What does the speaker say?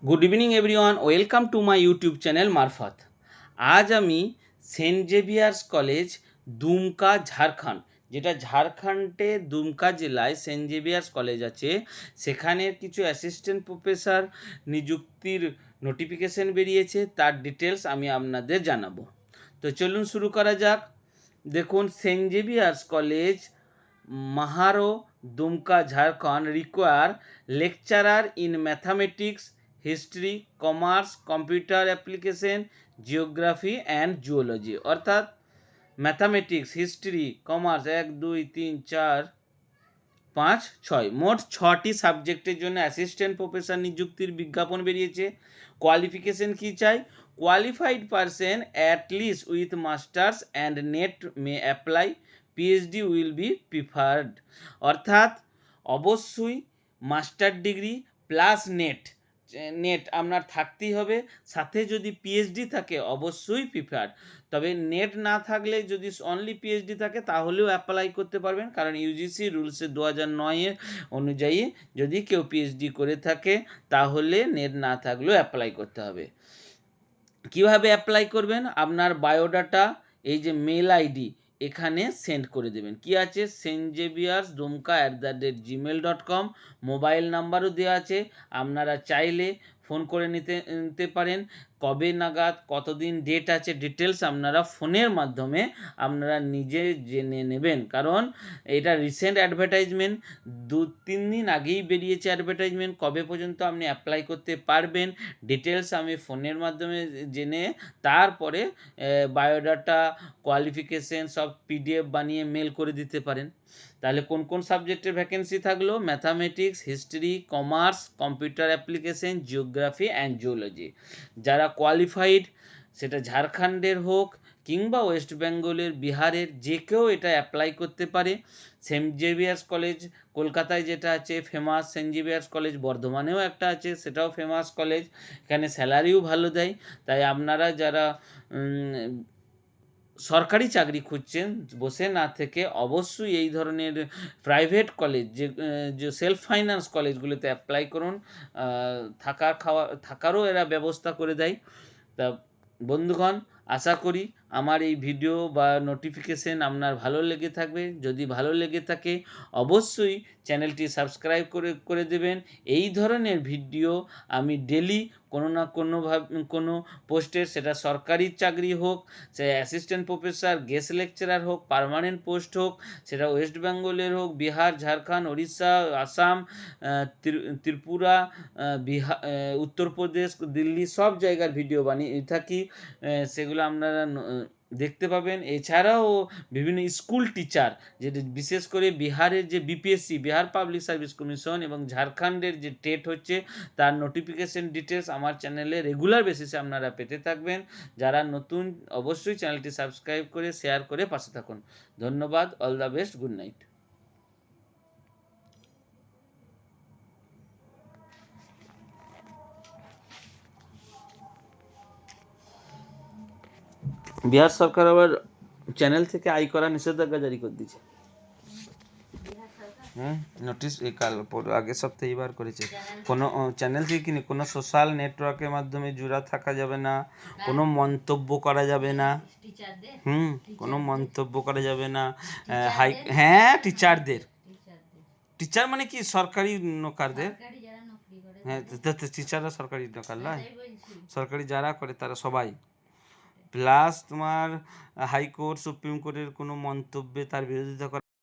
Good evening everyone, welcome to my YouTube channel মারফত। আজ আমি Saint Xavier's college Dumka Jharkhand, যেটা ঝাড়খণ্ডে দুমকা জেলায় সেন্ট জেভিয়ার্স কলেজ আছে, সেখানের কিছু অ্যাসিস্ট্যান্ট প্রফেসর নিযুক্তির নোটিফিকেশন বেরিয়েছে, তার ডিটেলস আমি আপনাদের জানাবো। তো চলুন শুরু করা যাক। দেখুন, Saint Xavier's college Maharo Dumka Jharkhand require lecturer in mathematics, history, commerce, computer application, geography and zoology. অর্থাৎ ম্যাথামেটিক্স, হিস্ট্রি, কমার্স 1 2 3 4 5 6 মোট 6টি সাবজেক্টের জন্য অ্যাসিস্ট্যান্ট প্রফেসর নিযুক্তির বিজ্ঞাপন বেরিয়েছে। কোয়ালিফিকেশন কী চাই? Qualified person at least with masters and net may apply, PhD will be preferred. অর্থাৎ অবশ্যই মাস্টার ডিগ্রি প্লাস নেট আপনার থাকতেই হবে, সাথে যদি পিএইচডি থাকে অবশ্যই প্রিফার্ড। তবে নেট না থাকলে যদি অনলি পিএইচডি থাকে তাহলেও অ্যাপ্লাই করতে পারবেন, কারণ ইউজিসি রুলসে 2009 অনুযায়ী যদি কেউ পিএইচডি করে থাকে তাহলে নেট না থাকলেও অ্যাপ্লাই করতে হবে। কিভাবে অ্যাপ্লাই করবেন? আপনার বায়োডাটা, এই যে মেল আইডি, এখানে সেন্ড করে দেবেন। কি আছে? stjviarsdumka@gmail.com। মোবাইল নাম্বারও দেওয়া আছে, আপনারা চাইলে ফোন করে নিতে পারেন। কবে নাগাদ, কতদিন ডেট আছে, ডিটেলস আপনারা ফোনের মাধ্যমে আপনারা নিজে জেনে নেবেন, কারণ এটা রিসেন্ট অ্যাডভার্টাইজমেন্ট, 2-3 দিন আগেই বেরিয়েছে অ্যাডভার্টাইজমেন্ট। কবে পর্যন্ত আপনি অ্যাপ্লাই করতে পারবেন ডিটেলস আমি ফোনের মাধ্যমে জেনে তারপরে বায়োডাটা, কোয়ালিফিকেশন সব পিডিএফ বানিয়ে মেল করে দিতে পারেন। তাহলে কোন কোন সাবজেক্টের ভ্যাকেন্সি থাকলো? Mathematics, history, commerce, computer application, geography and geology. যারা কোয়ালিফাইড, সেটা ঝাড়খণ্ডের হোক কিংবা ওয়েস্ট বেঙ্গলের, বিহারের, যে কেউ এটা অ্যাপ্লাই করতে পারে। সেন্ট জেভিয়ার্স কলেজ কলকাতায় যেটা আছে ফেমাস, সেন্ট জেভিয়ার্স কলেজ বর্ধমানেও একটা আছে, সেটাও ফেমাস কলেজ, এখানে স্যালারিও ভালো দেয়। তাই আপনারা যারা সরকারি চাকরি খুঁজছেন বসে না থেকে, অবশ্যই এই ধরনের প্রাইভেট কলেজ, যে সেলফ ফাইন্যান্স কলেজগুলোতে অ্যাপ্লাই করুন। থাকারও এরা ব্যবস্থা করে দেয়। তা বন্ধুগণ, আশা করি আমার এই ভিডিও বা নোটিফিকেশন আপনার ভালো লেগে থাকবে। যদি ভালো লেগে থাকে অবশ্যই চ্যানেলটি সাবস্ক্রাইব করে দেবেন। এই ধরনের ভিডিও আমি ডেলি কোনো না কোনো পোস্টের, সেটা সরকারি চাকরি হোক, সে অ্যাসিস্ট্যান্ট প্রফেসর, গেস্ট লেকচারার হোক, পার্মানেন্ট পোস্ট হোক, সেটা ওয়েস্ট বেঙ্গলের হোক, বিহার, ঝাড়খণ্ড, উড়িষ্যা, আসাম, ত্রিপুরা, উত্তরপ্রদেশ, দিল্লি, সব জায়গার ভিডিও বানিয়ে থাকি। সেগুলো আপনারা দেখতে পাবেন। এছাড়াও বিভিন্ন স্কুল টিচার, যেটা বিশেষ করে বিহারের যে BPSC, Bihar public service commission, এবং ঝাড়খণ্ডের যে টেট হচ্ছে, তার নোটিফিকেশন ডিটেলস আমার চ্যানেলে রেগুলার বেসিসে আপনারা পেতে থাকবেন। যারা নতুন, অবশ্যই চ্যানেলটি সাবস্ক্রাইব করে শেয়ার করে পাশে থাকুন। ধন্যবাদ। All the best. Good night. Bihar সরকার আবার চ্যানেল থেকে আই করা নিষেধাজ্ঞা জারি করে দিয়েছে। নোটিশ এই আগের সপ্তাহে বার করেছে। কোনো চ্যানেল থেকে কিনে কোনো সোশ্যাল নেটওয়ার্কের মাধ্যমে জুড়া থাকা যাবে না, কোনো মন্তব্য করা যাবে না। কোনো মন্তব্য করা যাবে না। টিচারদের, টিচার মানে কি সরকারি নৌকারদের, টিচাররা সরকারি নৌকার নয়, সরকারি যারা করে তারা সবাই। প্লাস তোমার হাইকোর্ট, সুপ্রিম কোর্টের কোনো মন্তব্যে তার বিরোধিতা করা